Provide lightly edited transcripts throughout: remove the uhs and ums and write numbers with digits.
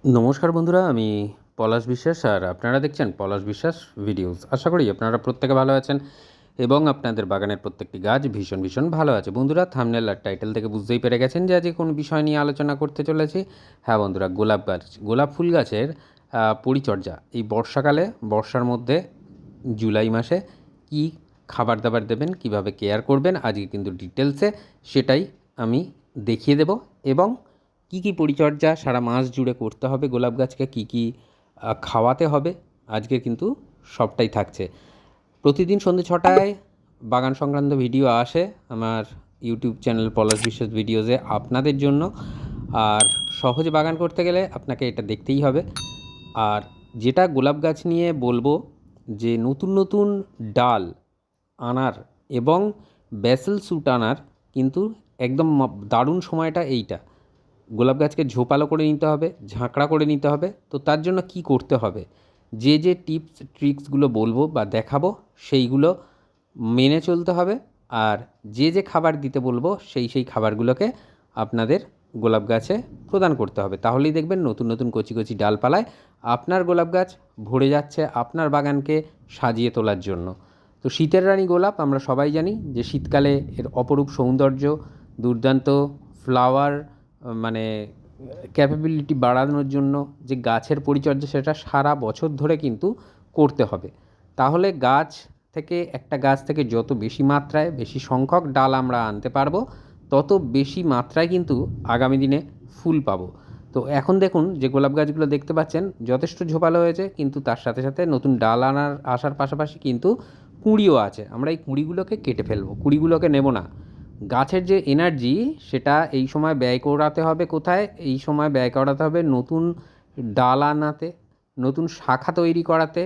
নমস্কার বন্ধুরা, আমি পলাশ বিশ্বাস আর আপনারা দেখছেন পলাশ বিশ্বাস ভিডিওস। আশা করি আপনারা প্রত্যেকে ভালো আছেন এবং আপনাদের বাগানের প্রত্যেকটি গাছ ভীষণ ভীষণ ভালো আছে। বন্ধুরা, থাম্বনেল আর টাইটেল থেকে বুঝতেই পেরে গেছেন যে আজকে কোন বিষয় নিয়ে আলোচনা করতে চলেছি। হ্যাঁ বন্ধুরা, গোলাপ গাছ, গোলাপ ফুল গাছের পরিচর্যা এই বর্ষাকালে, বর্ষার মধ্যে জুলাই মাসে কি খাবার দাবার দেবেন, কিভাবে কেয়ার করবেন, আজকে কিন্তু ডিটেলসে সেটাই আমি দেখিয়ে দেব। এবং কী কী পরিচর্যা সারা মাস জুড়ে করতে হবে, গোলাপ গাছকে কী কী খাওয়াতে হবে, আজকে কিন্তু সবটাই থাকছে। প্রতিদিন সন্ধ্যে 6টায় বাগান সংক্রান্ত ভিডিও আসে আমার ইউটিউব চ্যানেল পলাশ বিশ্বাস ভিডিওসে আপনাদের জন্য। আর সহজে বাগান করতে গেলে আপনাকে এটা দেখতেই হবে। আর যেটা গোলাপ গাছ নিয়ে বলবো, যে নতুন নতুন ডাল আনার এবং ব্যাসেল স্যুট আনার কিন্তু একদম দারুণ সময়টা এইটা। গোলাপ গাছকে ঝোপালো করে নিতে হবে, ঝাঁকড়া করে নিতে হবে। তো তার জন্য কি করতে হবে, যে যে টিপস ট্রিক্সগুলো বলবো বা দেখাবো সেইগুলো মেনে চলতে হবে। আর যে যে খাবার দিতে বলবো সেই সেই খাবারগুলোকে আপনাদের গোলাপ গাছে প্রদান করতে হবে। তাহলেই দেখবেন নতুন নতুন কচি কচি ডালপালায় আপনার গোলাপ গাছ ভরে যাচ্ছে আপনার বাগানকে সাজিয়ে তোলার জন্য। তো শীতের রানী গোলাপ আমরা সবাই জানি যে শীতকালে এর অপরূপ সৌন্দর্য, দুর্দান্ত ফ্লাওয়ার, মানে ক্যাপাবিলিটি বাড়ানোর জন্য যে গাছের পরিচর্যা সেটা সারা বছর ধরে কিন্তু করতে হবে। তাহলে গাছ থেকে, একটা গাছ থেকে যত বেশি মাত্রায় বেশি সংখ্যক ডাল আমরা আনতে পারবো, তত বেশি মাত্রায় কিন্তু আগামী দিনে ফুল পাবো। তো এখন দেখুন যে গোলাপ গাছগুলো দেখতে পাচ্ছেন যথেষ্ট ঝোপালো হয়েছে, কিন্তু তার সাথে সাথে নতুন ডাল আসার পাশাপাশি কিন্তু কুঁড়িও আছে। আমরা এই কুঁড়িগুলোকে কেটে ফেলবো, কুঁড়িগুলোকে নেব না। গাছের যে এনার্জি সেটা এই সময় ব্যয় করাতে হবে কোথায়? এই সময় ব্যয় করাতে হবে নতুন ডাল আনাতে, নতুন শাখা তৈরি করাতে,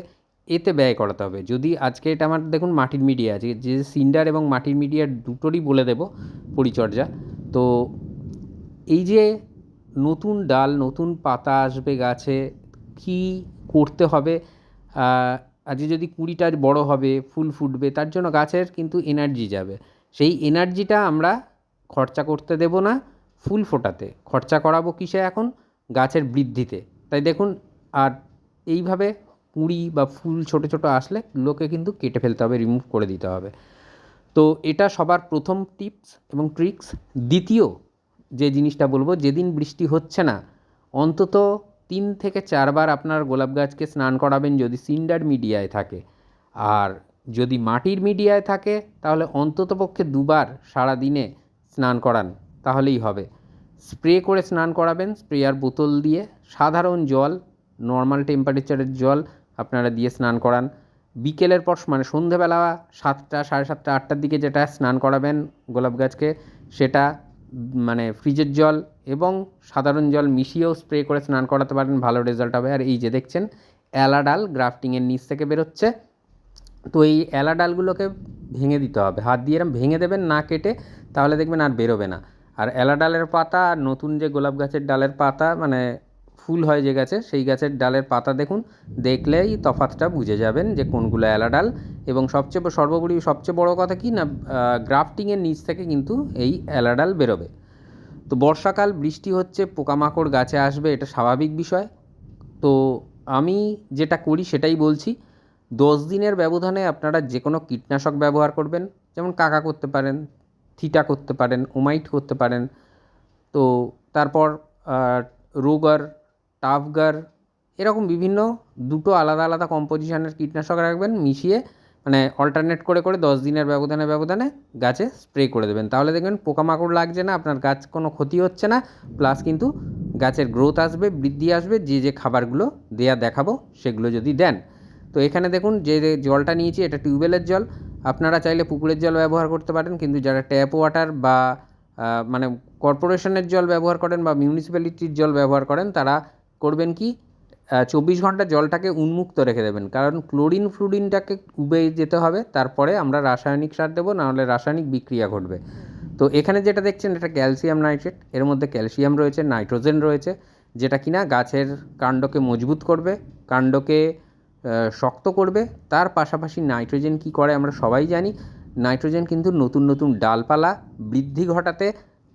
এতে ব্যয় করাতে হবে। যদি আজকে এটা আমার দেখুন মাটির মিডিয়া আছে, যে সিন্ডার এবং মাটির মিডিয়ার দুটোরই বলে দেব পরিচর্যা। তো এই যে নতুন ডাল, নতুন পাতা আসবে গাছে, কী করতে হবে? আজকে যদি কুঁড়িটা বড় হবে, ফুল ফুটবে, তার জন্য গাছের কিন্তু এনার্জি যাবে। সেই এনার্জিটা আমরা খরচা করতে দেব না ফুল ফোটাতে, খরচা করাবো কিসে এখন? গাছের বৃদ্ধিতে। তাই দেখুন, আর এইভাবে কুঁড়ি বা ফুল ছোটো ছোটো আসলে গুলোকে কিন্তু কেটে ফেলতে হবে, রিমুভ করে দিতে হবে। তো এটা সবার প্রথম টিপস এবং ট্রিক্স। দ্বিতীয় যে জিনিসটা বলবো, যেদিন বৃষ্টি হচ্ছে না অন্তত 3 থেকে 4 বার আপনার গোলাপ গাছকে স্নান করাবেন যদি সিন্ডার মিডিয়ায় থাকে। আর যদি মাটির মিডিয়ায় থাকে তাহলে অন্ততপক্ষে 2 বার সারা দিনে স্নান করান, তাহলেই হবে। স্প্রে করে স্নান করাবেন, স্প্রেয়ার বোতল দিয়ে সাধারণ জল, নর্মাল টেম্পারেচারের জল আপনারা দিয়ে স্নান করান। বিকেলের পর মানে সন্ধেবেলা 7টা, 7:30, 8টার দিকে যেটা স্নান করাবেন গোলাপ গাছকে, সেটা মানে ফ্রিজের জল এবং সাধারণ জল মিশিয়েও স্প্রে করে স্নান করাতে পারেন, ভালো রেজাল্ট হবে। আর এই যে দেখছেন অ্যালা ডাল গ্রাফটিংয়ের নিচ থেকে বেরোচ্ছে, তো এই অ্যালা ডালগুলোকে ভেঙে দিতে হবে, হাত দিয়ে এরম ভেঙে দেবেন, না কেটে, তাহলে দেখবেন আর বেরোবে না। আর অ্যালা ডালের পাতা আর নতুন যে গোলাপ গাছের ডালের পাতা, মানে ফুল হয় যে গাছে, সেই গাছের ডালের পাতা দেখুন, দেখলেই তফাৎটা বুঝে যাবেন যে কোনগুলো অ্যালা ডাল। এবং সর্বোপরি সবচেয়ে বড় কথা কি না, গ্রাফটিংয়ের নিচ থেকে কিন্তু এই অ্যালা ডাল বেরোবে। তো বর্ষাকাল, বৃষ্টি হচ্ছে, পোকামাকড় গাছে আসবে, এটা স্বাভাবিক বিষয়। তো আমি যেটা করি সেটাই বলছি। 10 দিনের ব্যবধানে আপনারা যে কোনো কীটনাশক ব্যবহার করবেন, যেমন কাকা করতে পারেন, থিটা করতে পারেন, ওমাইট করতে পারেন। তো তারপর রোগার, টাফগার, এরকম বিভিন্ন দুটো আলাদা আলাদা কম্পোজিশনের কীটনাশক রাখবেন, মিশিয়ে মানে অল্টারনেট করে করে 10 দিনের ব্যবধানে ব্যবধানে গাছে স্প্রে করে দেবেন। তাহলে দেখবেন পোকামাকড় লাগছে না, আপনার গাছ কোনো ক্ষতি হচ্ছে না, প্লাস কিন্তু গাছের গ্রোথ আসবে, বৃদ্ধি আসবে। যে যে খাবারগুলো দেয়া দেখাবো সেগুলো যদি দেন। তো এখানে দেখুন যে জলটা নিয়েছি এটা টিউবওয়েলের জল, আপনারা চাইলে পুকুরের জল ব্যবহার করতে পারেন। কিন্তু যারা ট্যাপ ওয়াটার বা মানে কর্পোরেশনের জল ব্যবহার করেন বা মিউনিসিপ্যালিটির জল ব্যবহার করেন, তারা করবেন কি, 24 ঘন্টা জলটাকে উন্মুক্ত রেখে দেবেন, কারণ ক্লোরিন ফ্লুরিনটাকে উবে যেতে হবে, তারপরে আমরা রাসায়নিক সার দেবো, নাহলে রাসায়নিক বিক্রিয়া ঘটবে। তো এখানে যেটা দেখছেন এটা ক্যালসিয়াম নাইট্রেট, এর মধ্যে ক্যালসিয়াম রয়েছে, নাইট্রোজেন রয়েছে, যেটা কিনা গাছের কাণ্ডকে মজবুত করবে, কাণ্ডকে শক্ত করবে। তার পাশাপাশি নাইট্রোজেন কী করে আমরা সবাই জানি, নাইট্রোজেন কিন্তু নতুন নতুন ডালপালা বৃদ্ধি ঘটাতে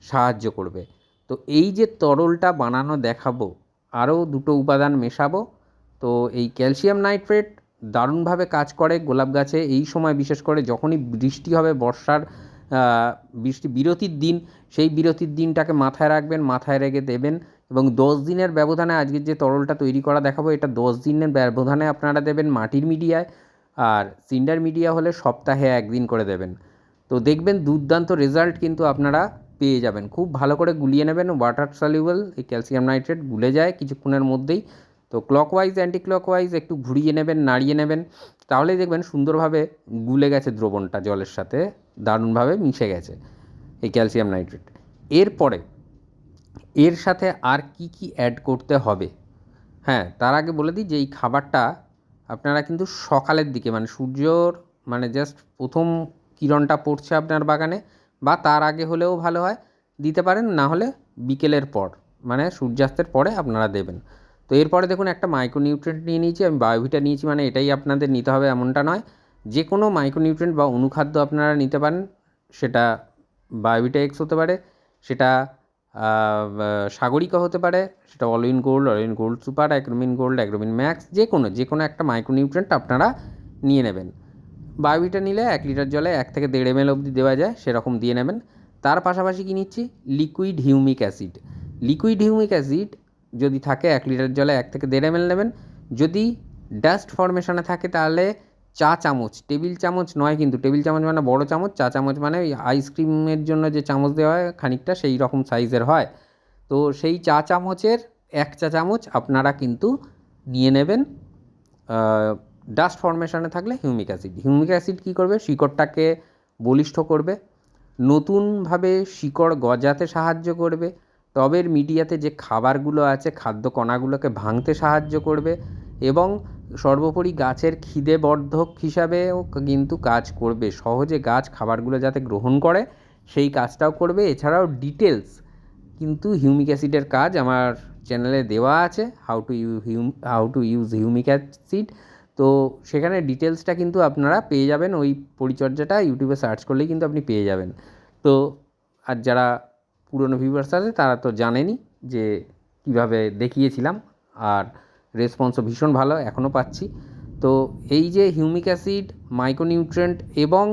সাহায্য করবে। তো এই যে তরলটা বানানো দেখাবো আরও দুটো উপাদান মেশাবো। তো এই ক্যালসিয়াম নাইট্রেট দারুণভাবে কাজ করে গোলাপ গাছে। এই সময় বিশেষ করে যখনই বৃষ্টি হবে, বর্ষার বৃষ্টি বিরতির দিন, সেই বিরতির দিনটাকে মাথায় রাখবেন, মাথায় রেখে দেবেন। এবং 10 দিনের ব্যবধানে আজকের যে তরলটা তৈরি করা দেখাবো, এটা 10 দিনের ব্যবধানে আপনারা দেবেন মাটির মিডিয়ায়, আর সিন্ডার মিডিয়া হলে সপ্তাহে 1 দিন করে দেবেন। তো দেখবেন দুর্দান্ত রেজাল্ট কিন্তু আপনারা পেয়ে যাবেন। খুব ভালো করে গুলিয়ে নেবেন, ওয়াটার সলিউবল এই ক্যালসিয়াম নাইট্রেট গুলে যায় কিছুক্ষণের মধ্যেই। তো ক্লকওয়াইজ অ্যান্টি ক্লকওয়াইজ একটু ঘুরিয়ে নেবেন, নাড়িয়ে নেবেন, তাহলেই দেখবেন সুন্দরভাবে গুলে গেছে দ্রবণটা, জলের সাথে দারুণভাবে মিশে গেছে এই ক্যালসিয়াম নাইট্রেট। এরপরে এর সাথে আর কি কি অ্যাড করতে হবে, হ্যাঁ তার আগে বলে দিই যে এই খাবারটা আপনারা কিন্তু সকালের দিকে, মানে সূর্যর মানে জাস্ট প্রথম কিরণটা পড়ছে আপনার বাগানে বা তার আগে হলেও ভালো হয়, দিতে পারেন, না হলে বিকেলের পর মানে সূর্যাস্তের পরে আপনারা দেবেন। তো এরপরে দেখুন একটা মাইক্রোনিউট্রিয়েন্ট নিয়ে নিয়েছি আমি, বায়োভিটা নিয়েছি, মানে এটাই আপনাদের নিতে হবে এমনটা নয়। যে কোনো মাইক্রোনিউট্রিয়েন্ট বা অনুখাদ্য আপনারা নিতে পারেন, সেটা বায়োভিটা এক্স হতে পারে, সেটা সাগরিকা হতে পারে, সেটা all in gold super, Agromin gold, Agromin max, যে কোনো একটা মাইক্রোনিউট্রিয়েন্ট আপনারা নিয়ে নেবেন। বায়োভিটা নিলে 1 লিটার জলে 1 থেকে 1.5 ml অবধি দেওয়া যায়, সেরকম দিয়ে নেবেন। তার পাশাপাশি কী নিচ্ছি, liquid humic acid. Liquid humic acid যদি থাকে 1 লিটার জলে 1 থেকে 1.5 ml নেবেন। যদি ডাস্ট ফর্মেশনে থাকে তাহলে চা চামচ, টেবিল চামচ নয় কিন্তু, টেবিল চামচ মানে বড় চামচ, চা চামচ মানে ওই আইসক্রিমের জন্য যে চামচ দেওয়া হয় খানিকটা সেই রকম সাইজের হয়, তো সেই চা চামচের 1 চা চামচ আপনারা কিন্তু নিয়ে নেবেন। ডাস্ট ফর্মেশনে থাকলে হিউমিক অ্যাসিড। হিউমিক অ্যাসিড কী করবে, শিকড়টাকে বলিষ্ঠ করবে, নতুনভাবে শিকড় গজাতে সাহায্য করবে, টবের মিডিয়াতে যে খাবারগুলো আছে খাদ্য কণাগুলোকে ভাঙতে সাহায্য করবে, এবং সর্বোপরি গাছের খিদে বর্ধক হিসাবেও কিন্তু কাজ করবে, সহজে গাছ খাবারগুলো যাতে গ্রহণ করে সেই কাজটাও করবে। এছাড়াও ডিটেলস কিন্তু হিউমিক অ্যাসিডের কাজ আমার চ্যানেলে দেওয়া আছে, how to use humic acid. তো সেখানে ডিটেলসটা কিন্তু আপনারা পেয়ে যাবেন, ওই পরিচর্যাটা ইউটিউবে সার্চ করলেই কিন্তু আপনি পেয়ে যাবেন। তো আর যারা পুরনো ভিউয়ার্স আছে তারা তো জানেনই যে কীভাবে দেখিয়েছিলাম, আর রেসপন্সও ভীষণ ভালো এখনও পাচ্ছি। তো এই যে হিউমিক অ্যাসিড, মাইক্রোনিউট্রিয়েন্ট এবং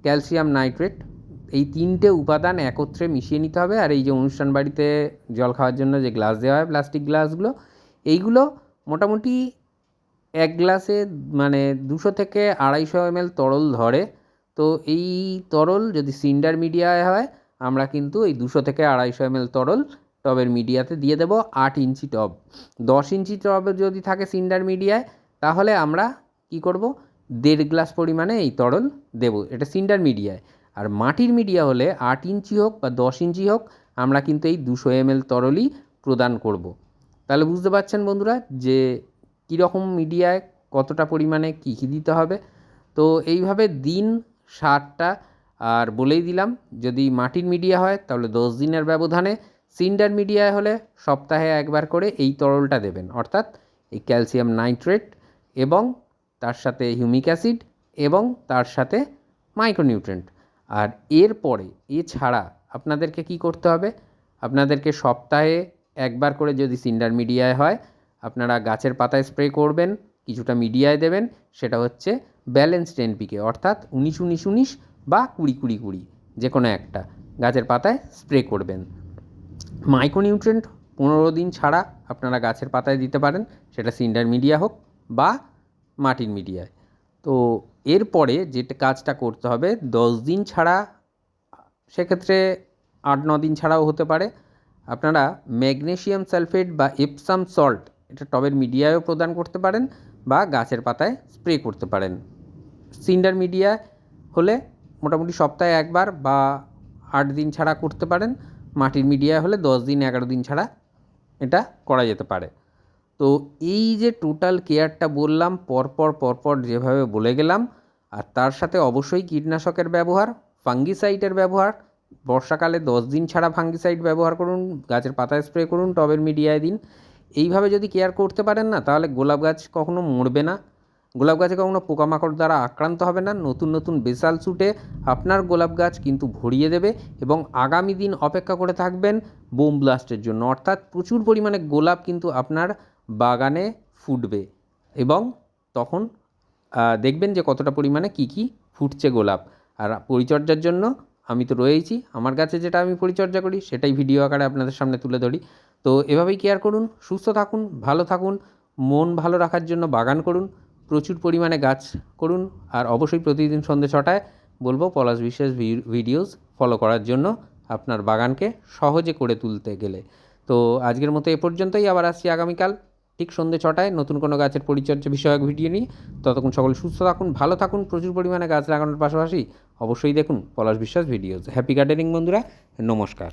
ক্যালসিয়াম নাইট্রেট, এই 3টে উপাদান একত্রে মিশিয়ে নিতে হবে। আর এই যে অনুষ্ঠান বাড়িতে জল খাওয়ার জন্য যে গ্লাস দেওয়া হয়, প্লাস্টিক গ্লাসগুলো, এইগুলো মোটামুটি 1 গ্লাসে মানে 200 থেকে 250 ml তরল ধরে। তো এই তরল যদি সিন্ডার মিডিয়ায় হয়, আমরা কিন্তু এই 200 থেকে 250 ml তরল টবের মিডিয়াতে দিয়ে দেবো। 8 ইঞ্চি টব, 10 ইঞ্চি টব যদি থাকে সিন্ডার মিডিয়ায়, তাহলে আমরা কি করব, 1.5 গ্লাস পরিমাণে এই তরল দেবো, এটা সিন্ডার মিডিয়ায়। আর মাটির মিডিয়া হলে 8 ইঞ্চি হোক বা 10 ইঞ্চি হোক, আমরা কিন্তু এই 200 ml তরলই প্রদান করব। তাহলে বুঝতে পারছেন বন্ধুরা যে কীরকম মিডিয়ায় কতটা পরিমাণে কী কী দিতে হবে। তো এইভাবে দিন সারটা আর বলেই দিলাম, যদি মাটির মিডিয়া হয় তাহলে 10 দিনের ব্যবধানে, সিন্ডার মিডিয়ায় হলে সপ্তাহে 1 বার করে এই তরলটা দেবেন, অর্থাৎ এই ক্যালসিয়াম নাইট্রেট এবং তার সাথে হিউমিক অ্যাসিড এবং তার সাথে মাইক্রোনিউট্রিয়েন্ট। আর এরপরে এছাড়া আপনাদেরকে কি করতে হবে, আপনাদেরকে সপ্তাহে 1 বার করে যদি সিন্ডার মিডিয়ায় হয়, আপনারা গাছের পাতায় স্প্রে করবেন, কিছুটা মিডিয়ায় দেবেন, সেটা হচ্ছে ব্যালেন্সড এনপিকে, অর্থাৎ 19-19-19 বা 20-20-20, যে কোনো একটা গাছের পাতায় স্প্রে করবেন। মাইক্রোনিউট্রিয়েন্ট 15 দিন ছাড়া আপনারা গাছের পাতায় দিতে পারেন, সেটা সিন্ডার মিডিয়া হোক বা মাটির মিডিয়ায়। তো এরপরে যেটা কাজটা করতে হবে 10 দিন ছাড়া, সেক্ষেত্রে 8-9 দিন ছাড়াও হতে পারে, আপনারা ম্যাগনেসিয়াম সালফেট বা এপসাম সল্ট এটা টবের মিডিয়ায়ও প্রদান করতে পারেন বা গাছের পাতায় স্প্রে করতে পারেন। সিন্ডার মিডিয়া হলে মোটামুটি সপ্তাহে 1 বার বা 8 দিন ছাড়া করতে পারেন, মাটির মিডিয়া হলে 10 দিন 11 দিন ছাড়া এটা করা যেতে পারে। তো এই যে টোটাল কেয়ারটা বললাম, পরপর যেভাবে বলে গেলাম, আর তার সাথে অবশ্যই কীটনাশকের ব্যবহার, ফাঙ্গিসাইডের ব্যবহার, বর্ষাকালে 10 দিন ছাড়া ফাঙ্গিসাইড ব্যবহার করুন, গাছের পাতায় স্প্রে করুন, টবের মিডিয়ায় দিন। এইভাবে যদি কেয়ার করতে পারেন না, তাহলে গোলাপ গাছ কখনো মরবে না, গোলাপ গাছে কখনো পোকামাকড় দ্বারা আক্রান্ত হবে না, নতুন নতুন বেসাল শুটে আপনার গোলাপ গাছ কিন্তু ভরিয়ে দেবে। এবং আগামী দিন অপেক্ষা করে থাকবেন বোম ব্লাস্টের জন্য, অর্থাৎ প্রচুর পরিমাণে গোলাপ কিন্তু আপনার বাগানে ফুটবে এবং তখন দেখবেন যে কতটা পরিমাণে কী ফুটছে গোলাপ। আর পরিচর্যার জন্য আমি তো রয়েইছি, আমার গাছে যেটা আমি পরিচর্যা করি সেটাই ভিডিও আকারে আপনাদের সামনে তুলে ধরি। তো এভাবেই কেয়ার করুন, সুস্থ থাকুন, ভালো থাকুন, মন ভালো রাখার জন্য বাগান করুন, প্রচুর পরিমাণে গাছ করুন। আর অবশ্যই প্রতিদিন সন্ধ্যে 6টায় বলবো পলাশ বিশ্বাস ভিডিওস ফলো করার জন্য আপনার বাগানকে সহজে করে তুলতে গেলে। তো আজকের মতো এ পর্যন্তই, আবার আসছি আগামীকাল ঠিক সন্ধ্যে 6টায় নতুন কোনো গাছের পরিচর্যা বিষয়ক ভিডিও নিয়ে। ততক্ষণ সকলে সুস্থ থাকুন, ভালো থাকুন, প্রচুর পরিমাণে গাছ লাগানোর পাশাপাশি অবশ্যই দেখুন পলাশ বিশ্বাস ভিডিওস। হ্যাপি গার্ডেনিং বন্ধুরা, নমস্কার।